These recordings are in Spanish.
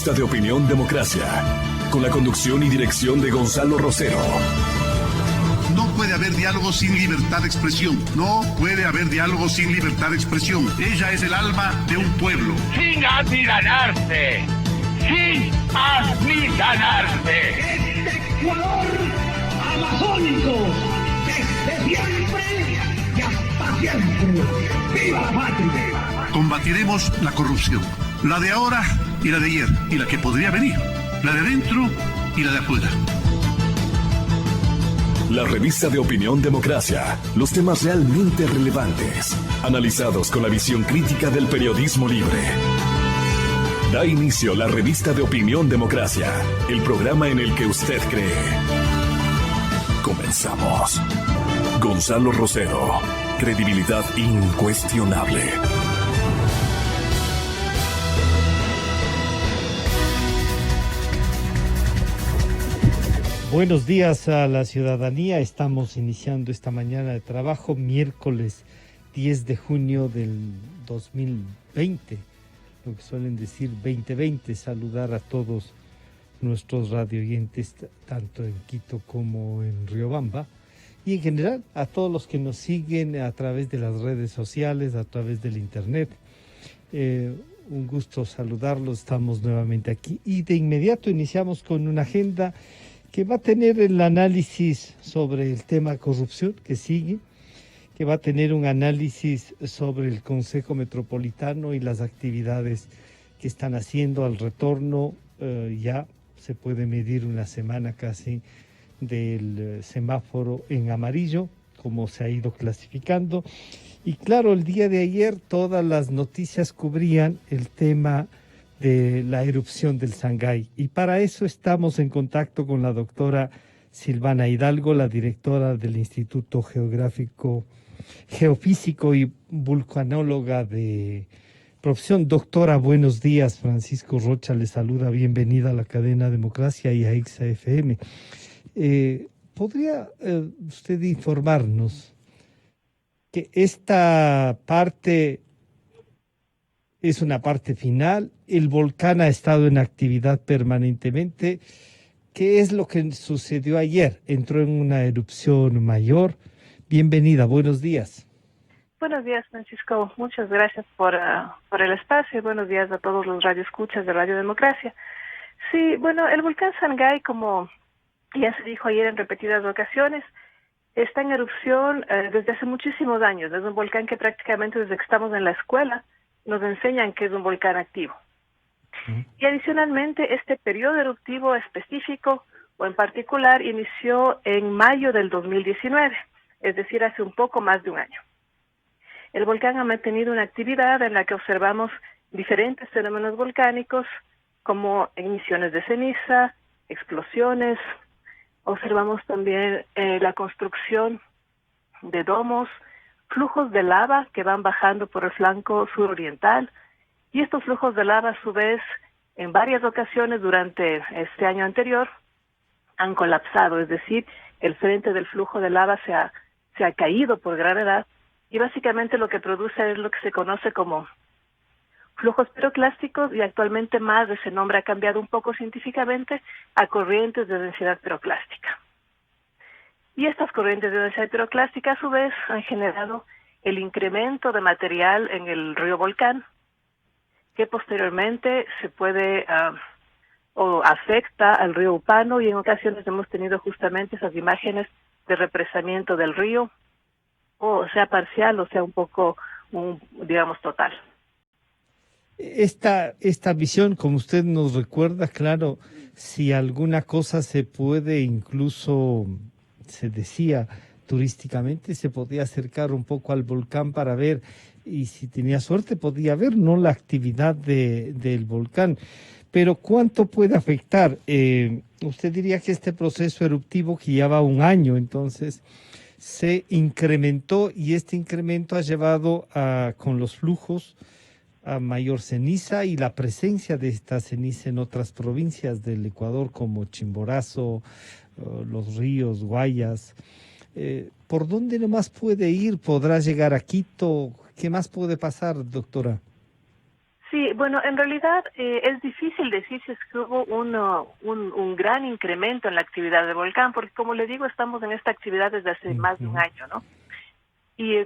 revista de opinión Democracia, con la conducción y dirección de Gonzalo Rosero. No puede haber diálogo sin libertad de expresión. No puede haber diálogo sin libertad de expresión. Ella es el alma de un pueblo. Sin amilanarse. Sin amilanarse. Este Ecuador amazónico, desde siempre y hasta siempre. ¡Viva la patria! Combatiremos la corrupción. La de ahora y la de ayer. Y la que podría venir. La de dentro y la de afuera. La revista de opinión Democracia. Los temas realmente relevantes. Analizados con la visión crítica del periodismo libre. Da inicio la revista de opinión Democracia. El programa en el que usted cree. Comenzamos. Gonzalo Rosero. Credibilidad incuestionable. Buenos días a la ciudadanía. Estamos iniciando esta mañana de trabajo, miércoles 10 de junio del 2020, lo que suelen decir 2020. Saludar a todos nuestros radioyentes, tanto en Quito como en Riobamba, y en general a todos los que nos siguen a través de las redes sociales, a través del internet. Un gusto saludarlos, estamos nuevamente aquí y de inmediato iniciamos con una agenda que va a tener el análisis sobre el tema corrupción que sigue, que va a tener un análisis sobre el Consejo Metropolitano y las actividades que están haciendo al retorno. Ya se puede medir una semana casi del semáforo en amarillo, como se ha ido clasificando. Y claro, el día de ayer todas las noticias cubrían el tema de la erupción del Sangay. Y para eso estamos en contacto con la doctora Silvana Hidalgo, la directora del Instituto Geofísico y vulcanóloga de profesión. Doctora, buenos días. Francisco Rocha le saluda. Bienvenida a la cadena Democracia y a XFM. ¿Podría usted informarnos que esta parte es una parte final? El volcán ha estado en actividad permanentemente. ¿Qué es lo que sucedió ayer? Entró en una erupción mayor. Bienvenida, buenos días. Buenos días, Francisco. Muchas gracias por el espacio. Buenos días a todos los radioescuchas de Radio Democracia. Sí, bueno, el volcán Sangay, como ya se dijo ayer en repetidas ocasiones, está en erupción desde hace muchísimos años. Es un volcán que prácticamente desde que estamos en la escuela nos enseñan que es un volcán activo. Y adicionalmente, este periodo eruptivo específico o en particular inició en mayo del 2019, es decir, hace un poco más de un año. El volcán ha mantenido una actividad en la que observamos diferentes fenómenos volcánicos como emisiones de ceniza, explosiones. Observamos también la construcción de domos, flujos de lava que van bajando por el flanco suroriental, y estos flujos de lava a su vez en varias ocasiones durante este año anterior han colapsado, es decir, el frente del flujo de lava se ha caído por gravedad y básicamente lo que produce es lo que se conoce como flujos piroclásticos, y actualmente más de ese nombre ha cambiado un poco científicamente a corrientes de densidad piroclástica. Y estas corrientes de densidad piroclástica a su vez han generado el incremento de material en el río Volcán, que posteriormente se puede o afecta al río Upano, y en ocasiones hemos tenido justamente esas imágenes de represamiento del río, o sea parcial o sea un poco, digamos, total. Esta visión, como usted nos recuerda, claro, si alguna cosa se puede, incluso se decía turísticamente, se podía acercar un poco al volcán para ver, y si tenía suerte podía ver no la actividad del volcán. Pero ¿cuánto puede afectar? Usted diría que este proceso eruptivo, que lleva un año, entonces se incrementó, y este incremento ha llevado con los flujos a mayor ceniza y la presencia de esta ceniza en otras provincias del Ecuador como Chimborazo, los ríos, Guayas. ¿Por dónde nomás puede ir? ¿Podrá llegar a Quito? ¿Qué más puede pasar, doctora? Sí, bueno, en realidad es difícil decir si es que hubo un gran incremento en la actividad del volcán, porque como le digo, estamos en esta actividad desde hace más de un año, ¿no? Y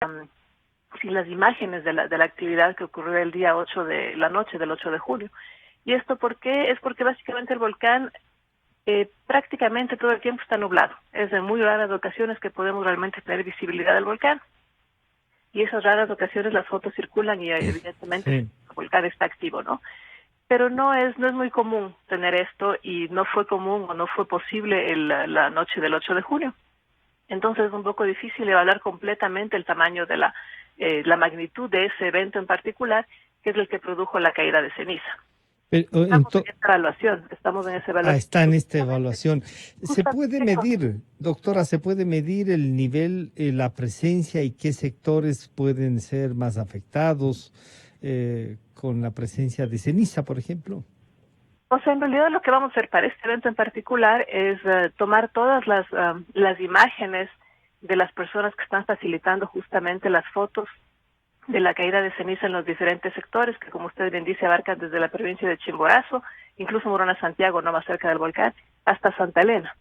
claro, sí, las imágenes de la actividad que ocurrió el día 8 de la noche del 8 de julio. ¿Y esto por qué? Es porque básicamente el volcán prácticamente todo el tiempo está nublado. Es en muy raras ocasiones que podemos realmente tener visibilidad del volcán. Y esas raras ocasiones las fotos circulan y evidentemente Sí. el volcán está activo, ¿no? Pero no es muy común tener esto y no fue común o no fue posible la noche del 8 de junio. Entonces es un poco difícil evaluar completamente el tamaño de la magnitud de ese evento en particular, que es el que produjo la caída de ceniza. Pero, Estamos en esa evaluación. está en esta evaluación. ¿Se puede Justamente medir, doctora, se puede medir el nivel, la presencia y qué sectores pueden ser más afectados con la presencia de ceniza, por ejemplo? O sea, en realidad lo que vamos a hacer para este evento en particular es tomar todas las imágenes de las personas que están facilitando justamente las fotos de la caída de ceniza en los diferentes sectores, que como usted bien dice, abarcan desde la provincia de Chimborazo, incluso Morona Santiago, no más cerca del volcán, hasta Santa Elena.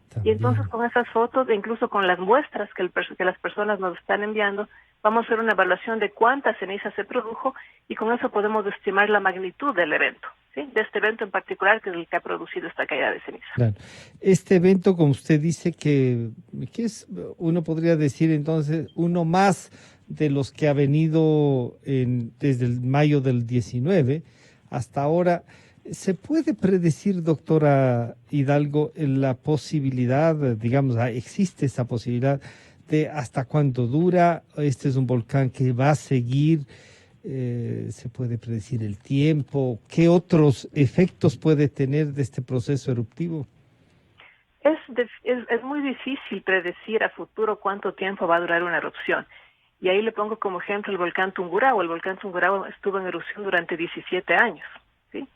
También. Y entonces con esas fotos, e incluso con las muestras que las personas nos están enviando, vamos a hacer una evaluación de cuánta ceniza se produjo y con eso podemos estimar la magnitud del evento, ¿sí? De este evento en particular, que es el que ha producido esta caída de ceniza. Claro. Este evento, como usted dice, que es, uno podría decir entonces, uno más de los que ha venido desde el mayo del 19 hasta ahora. ¿Se puede predecir, doctora Hidalgo, la posibilidad, digamos, existe esa posibilidad de hasta cuándo dura? Este es un volcán que va a seguir, se puede predecir el tiempo, ¿qué otros efectos puede tener de este proceso eruptivo? Es muy difícil predecir a futuro cuánto tiempo va a durar una erupción. Y ahí le pongo como ejemplo el volcán Tungurahua. El volcán Tungurahua estuvo en erupción durante 17 años, ¿sí?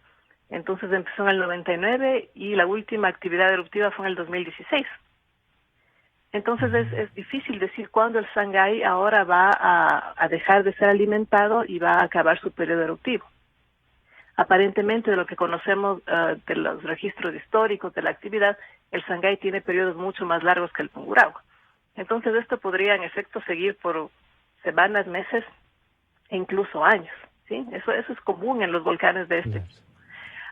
Entonces empezó en el 99 y la última actividad eruptiva fue en el 2016. Entonces es difícil decir cuándo el Sangay ahora va a dejar de ser alimentado y va a acabar su periodo eruptivo. Aparentemente, de lo que conocemos de los registros históricos de la actividad, el Sangay tiene periodos mucho más largos que el Tungurahua. Entonces esto podría en efecto seguir por semanas, meses e incluso años, ¿sí? Eso es común en los volcanes de este.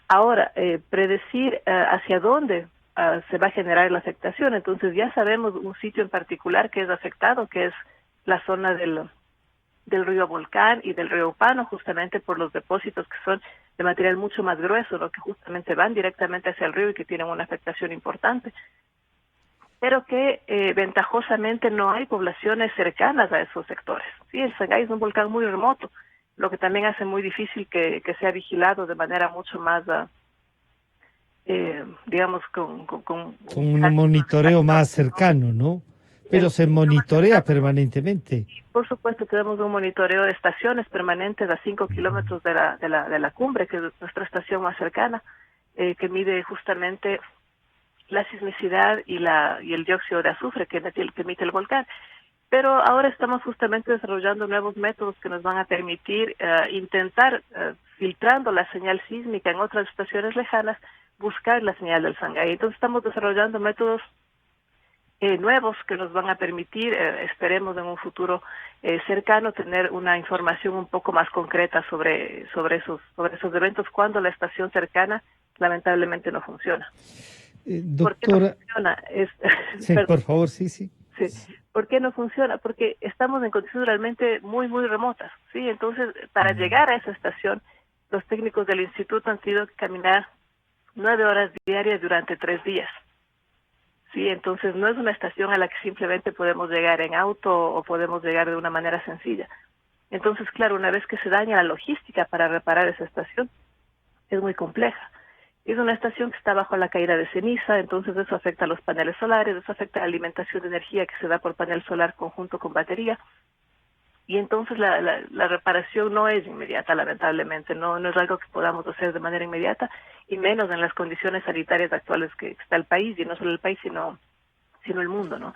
Ahora, predecir hacia dónde se va a generar la afectación. Entonces ya sabemos un sitio en particular que es afectado, que es la zona del río Volcán y del río Upano, justamente por los depósitos que son de material mucho más grueso, lo que justamente van directamente hacia el río y que tienen una afectación importante. Pero que ventajosamente no hay poblaciones cercanas a esos sectores. Sí, el Sangay es un volcán muy remoto, lo que también hace muy difícil que sea vigilado de manera mucho más, digamos, con un monitoreo más cercano, ¿no? Pero se monitorea permanentemente. Por supuesto, tenemos un monitoreo de estaciones permanentes a 5 kilómetros de la cumbre, que es nuestra estación más cercana, que mide justamente la sismicidad y el dióxido de azufre que emite el volcán. Pero ahora estamos justamente desarrollando nuevos métodos que nos van a permitir intentar, filtrando la señal sísmica en otras estaciones lejanas, buscar la señal del Sangay. Entonces estamos desarrollando métodos nuevos que nos van a permitir, esperemos en un futuro cercano, tener una información un poco más concreta sobre esos eventos cuando la estación cercana lamentablemente no funciona. Doctora, ¿Por qué no funciona? Sí, por favor, sí. Sí. ¿Por qué no funciona? Porque estamos en condiciones realmente muy, muy remotas, ¿sí? Entonces, para llegar a esa estación, los técnicos del instituto han tenido que caminar 9 horas diarias durante 3 días. Sí, entonces no es una estación a la que simplemente podemos llegar en auto o podemos llegar de una manera sencilla. Entonces, claro, una vez que se daña la logística para reparar esa estación, es muy compleja. Es una estación que está bajo la caída de ceniza, entonces eso afecta a los paneles solares, eso afecta a la alimentación de energía que se da por panel solar conjunto con batería. Y entonces la reparación no es inmediata, lamentablemente, no es algo que podamos hacer de manera inmediata, y menos en las condiciones sanitarias actuales que está el país, y no solo el país, sino el mundo, ¿no?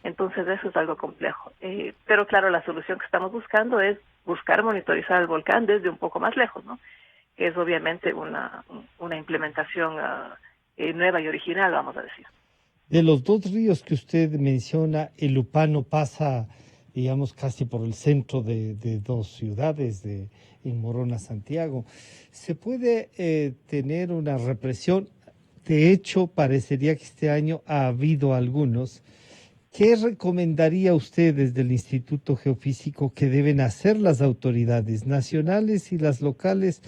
Entonces eso es algo complejo. Pero claro, la solución que estamos buscando es buscar monitorizar el volcán desde un poco más lejos, ¿no? Que es obviamente una implementación nueva y original, vamos a decir. De los dos ríos que usted menciona, el Lupano pasa, digamos, casi por el centro de dos ciudades, en Morona, Santiago. ¿Se puede tener una represión? De hecho, parecería que este año ha habido algunos. ¿Qué recomendaría usted desde el Instituto Geofísico que deben hacer las autoridades nacionales y las locales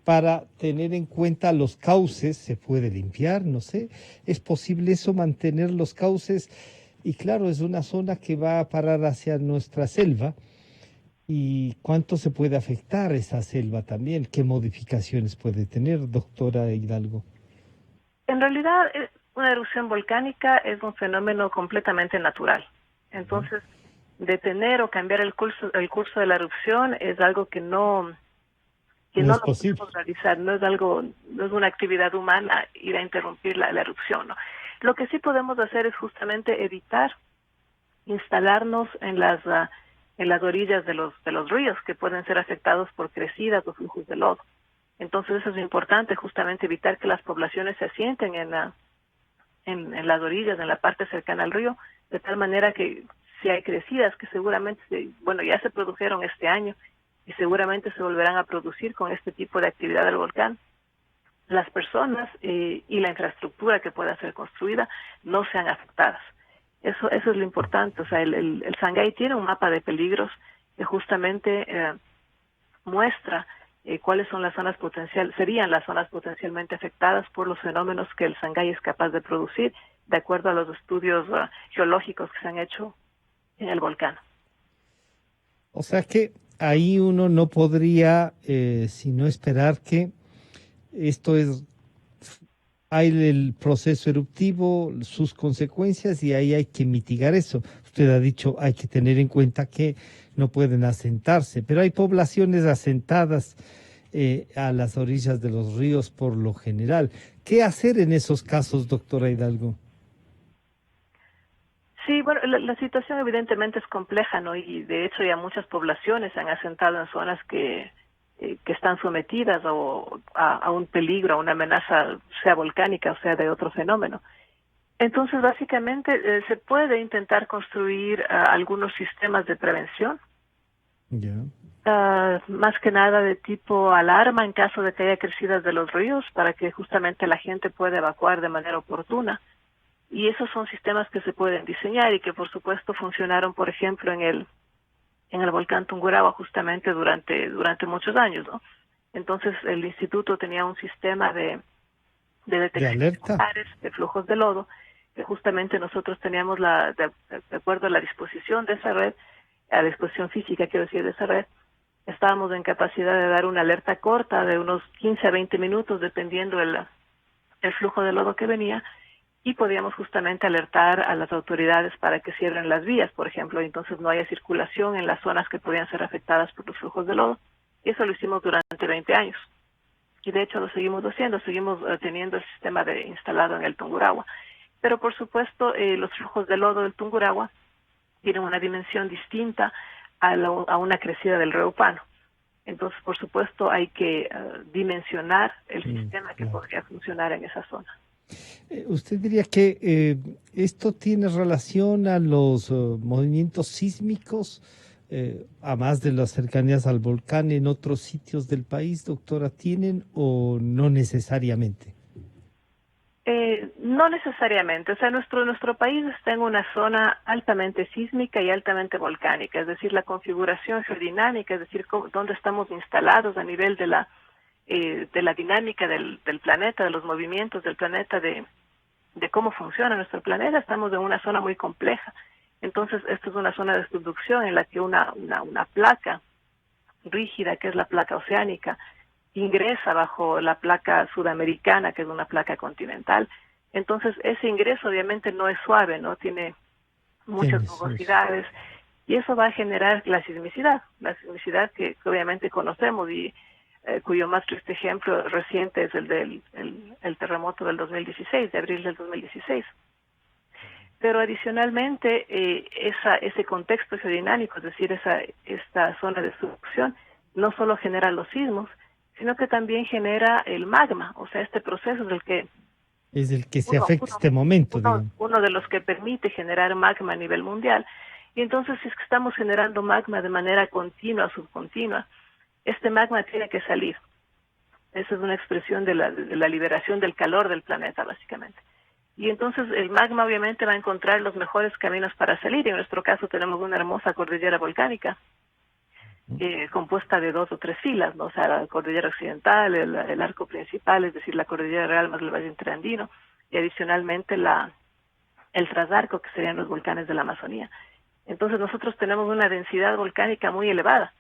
para tener en cuenta los cauces? ¿Se puede limpiar? No sé. ¿Es posible eso, mantener los cauces? Y claro, es una zona que va a parar hacia nuestra selva. ¿Y cuánto se puede afectar esa selva también? ¿Qué modificaciones puede tener, doctora Hidalgo? En realidad, una erupción volcánica es un fenómeno completamente natural. Entonces, detener o cambiar el curso de la erupción es algo que no No lo es posible. podemos realizar, no es una actividad humana ir a interrumpir la erupción, ¿no? Lo que sí podemos hacer es justamente evitar instalarnos en las orillas de los ríos que pueden ser afectados por crecidas o flujos de lodo. Entonces eso es importante, justamente evitar que las poblaciones se asienten en las orillas, en la parte cercana al río, de tal manera que si hay crecidas que seguramente, ya se produjeron este año y seguramente se volverán a producir con este tipo de actividad del volcán, las personas y la infraestructura que pueda ser construida no sean afectadas. Eso es lo importante. O sea, el Sangay tiene un mapa de peligros que justamente muestra cuáles son serían las zonas potencialmente afectadas por los fenómenos que el Sangay es capaz de producir, de acuerdo a los estudios geológicos que se han hecho en el volcán. O sea que ahí uno no podría sino esperar que hay el proceso eruptivo, sus consecuencias, y ahí hay que mitigar eso. Usted ha dicho, hay que tener en cuenta que no pueden asentarse, pero hay poblaciones asentadas a las orillas de los ríos por lo general. ¿Qué hacer en esos casos, doctora Hidalgo? Sí, bueno, la situación evidentemente es compleja, ¿no? Y de hecho ya muchas poblaciones se han asentado en zonas que están sometidas a un peligro, a una amenaza, sea volcánica o sea de otro fenómeno. Entonces, básicamente, se puede intentar construir algunos sistemas de prevención, más que nada de tipo alarma en caso de que haya crecidas de los ríos, para que justamente la gente pueda evacuar de manera oportuna. Y esos son sistemas que se pueden diseñar y que, por supuesto, funcionaron, por ejemplo, en el volcán Tungurahua justamente durante muchos años, ¿no? Entonces, el instituto tenía un sistema de detección de flujos de lodo, que justamente nosotros teníamos de acuerdo a la disposición de esa red, a la disposición física, quiero decir, de esa red, estábamos en capacidad de dar una alerta corta de unos 15 a 20 minutos, dependiendo el flujo de lodo que venía, y podíamos justamente alertar a las autoridades para que cierren las vías, por ejemplo, y entonces no haya circulación en las zonas que podían ser afectadas por los flujos de lodo. Y eso lo hicimos durante 20 años. Y de hecho lo seguimos haciendo, seguimos teniendo el sistema instalado en el Tungurahua. Pero por supuesto, los flujos de lodo del Tungurahua tienen una dimensión distinta a una crecida del río Upano. Entonces, por supuesto, hay que dimensionar el sistema que podría funcionar en esa zona. ¿Usted diría que esto tiene relación a los movimientos sísmicos, a más de las cercanías al volcán en otros sitios del país, doctora, tienen o no necesariamente? No necesariamente. O sea, nuestro país está en una zona altamente sísmica y altamente volcánica, es decir, la configuración geodinámica, es decir, dónde estamos instalados a nivel de la dinámica del planeta, de los movimientos del planeta, de cómo funciona nuestro planeta. Estamos en una zona muy compleja. Entonces, esto es una zona de subducción en la que una placa rígida, que es la placa oceánica, ingresa bajo la placa sudamericana, que es una placa continental. Entonces, ese ingreso obviamente no es suave, ¿no? Tiene muchas rugosidades, y eso va a generar la sismicidad que obviamente conocemos y cuyo más triste ejemplo reciente es el terremoto del 2016, de abril del 2016. Pero adicionalmente, ese contexto geodinámico, es decir, esta zona de subducción, no solo genera los sismos, sino que también genera el magma, o sea, este proceso del que es el que se afecta este momento. Uno de los que permite generar magma a nivel mundial. Y entonces, si es que estamos generando magma de manera continua, subcontinua, este magma tiene que salir. Esa es una expresión de la liberación del calor del planeta, básicamente. Y entonces el magma obviamente va a encontrar los mejores caminos para salir. En nuestro caso tenemos una hermosa cordillera volcánica compuesta de 2 o 3 filas, ¿no? O sea, la cordillera occidental, el arco principal, es decir, la cordillera real más el valle interandino, y adicionalmente el trasarco, que serían los volcanes de la Amazonía. Entonces nosotros tenemos una densidad volcánica muy elevada.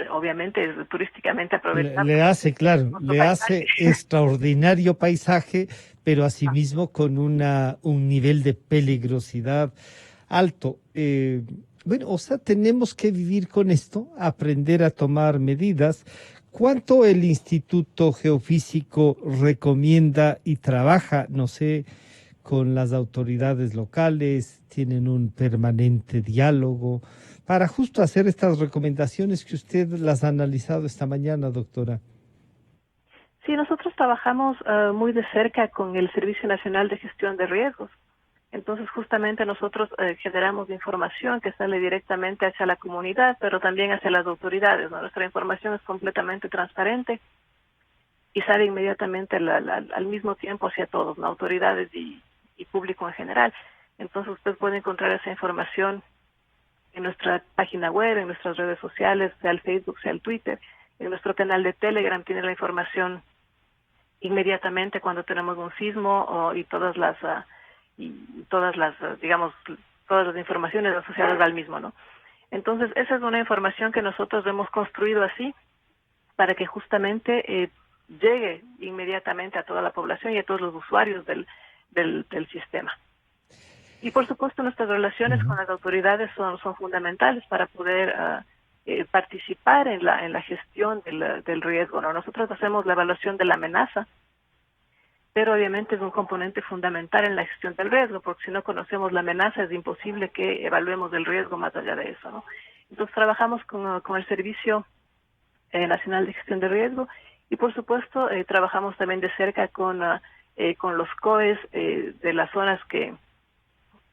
Obviamente es turísticamente aprovechable. Le hace extraordinario paisaje, pero asimismo con un nivel de peligrosidad alto. Bueno, o sea, tenemos que vivir con esto, aprender a tomar medidas. ¿Cuánto el Instituto Geofísico recomienda y trabaja, no sé, con las autoridades locales? ¿Tienen un permanente diálogo para justo hacer estas recomendaciones que usted las ha analizado esta mañana, doctora? Sí, nosotros trabajamos muy de cerca con el Servicio Nacional de Gestión de Riesgos. Entonces, justamente nosotros generamos información que sale directamente hacia la comunidad, pero también hacia las autoridades, ¿no? Nuestra información es completamente transparente y sale inmediatamente al mismo tiempo hacia todos, ¿no? Autoridades y público en general. Entonces, usted puede encontrar esa información en nuestra página web, en nuestras redes sociales, sea el Facebook, sea el Twitter. En nuestro canal de Telegram tiene la información inmediatamente cuando tenemos un sismo y todas las informaciones asociadas al mismo, ¿no? Entonces, esa es una información que nosotros hemos construido así para que justamente llegue inmediatamente a toda la población y a todos los usuarios del sistema. Y por supuesto nuestras relaciones con las autoridades son fundamentales para poder participar en la gestión del riesgo, ¿no? Nosotros hacemos la evaluación de la amenaza, pero obviamente es un componente fundamental en la gestión del riesgo, porque si no conocemos la amenaza es imposible que evaluemos el riesgo más allá de eso, ¿no? Entonces trabajamos con el Servicio Nacional de Gestión de Riesgo y por supuesto trabajamos también de cerca con los COEs de las zonas que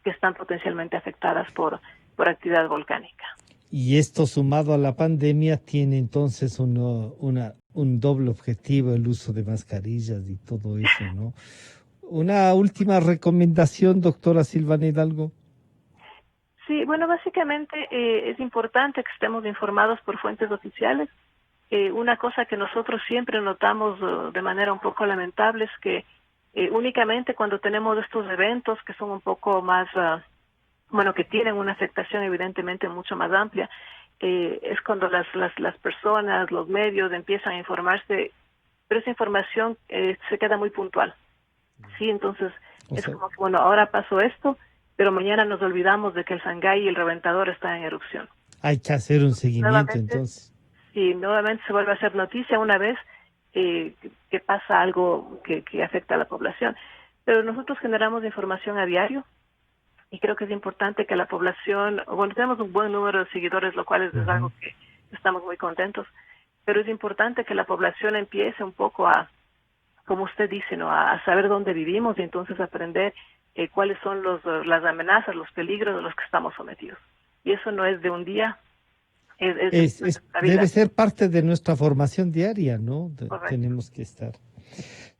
están potencialmente afectadas por actividad volcánica. Y esto sumado a la pandemia tiene entonces un doble objetivo, el uso de mascarillas y todo eso, ¿no? Una última recomendación, doctora Silvana Hidalgo. Sí, bueno, básicamente es importante que estemos informados por fuentes oficiales. Una cosa que nosotros siempre notamos de manera un poco lamentable es que únicamente cuando tenemos estos eventos que son un poco más, que tienen una afectación evidentemente mucho más amplia, es cuando las personas, los medios empiezan a informarse, pero esa información se queda muy puntual. Sí, entonces como que, ahora pasó esto, pero mañana nos olvidamos de que el Sangay y el Reventador están en erupción. Hay que hacer un seguimiento entonces. Sí, nuevamente se vuelve a hacer noticia una vez que pasa algo que afecta a la población. Pero nosotros generamos información a diario y creo que es importante que la población, tenemos un buen número de seguidores, lo cual es algo que estamos muy contentos, pero es importante que la población empiece un poco a, como usted dice, ¿no?, a saber dónde vivimos y entonces aprender cuáles son las amenazas, los peligros de los que estamos sometidos. Y eso no es de un día. Debe ser parte de nuestra formación diaria, ¿no? Tenemos que estar.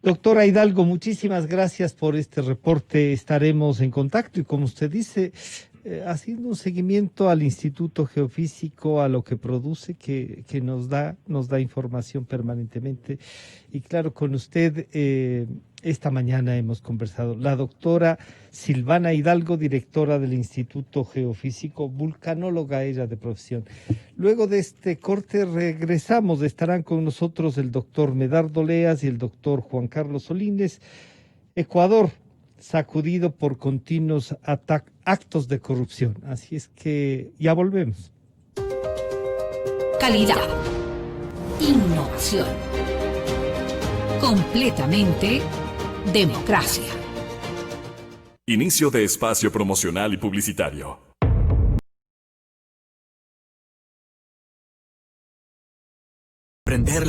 Doctora Hidalgo, muchísimas gracias por este reporte. Estaremos en contacto y, como usted dice, haciendo un seguimiento al Instituto Geofísico, a lo que produce, que nos da información permanentemente. Y claro, con usted esta mañana hemos conversado. La doctora Silvana Hidalgo, directora del Instituto Geofísico, vulcanóloga ella de profesión. Luego de este corte regresamos. Estarán con nosotros el doctor Medardo Leas y el doctor Juan Carlos Solines. Ecuador, sacudido por continuos actos de corrupción. Así es que ya volvemos. Calidad. Innovación. Completamente democracia. Inicio de espacio promocional y publicitario. Prender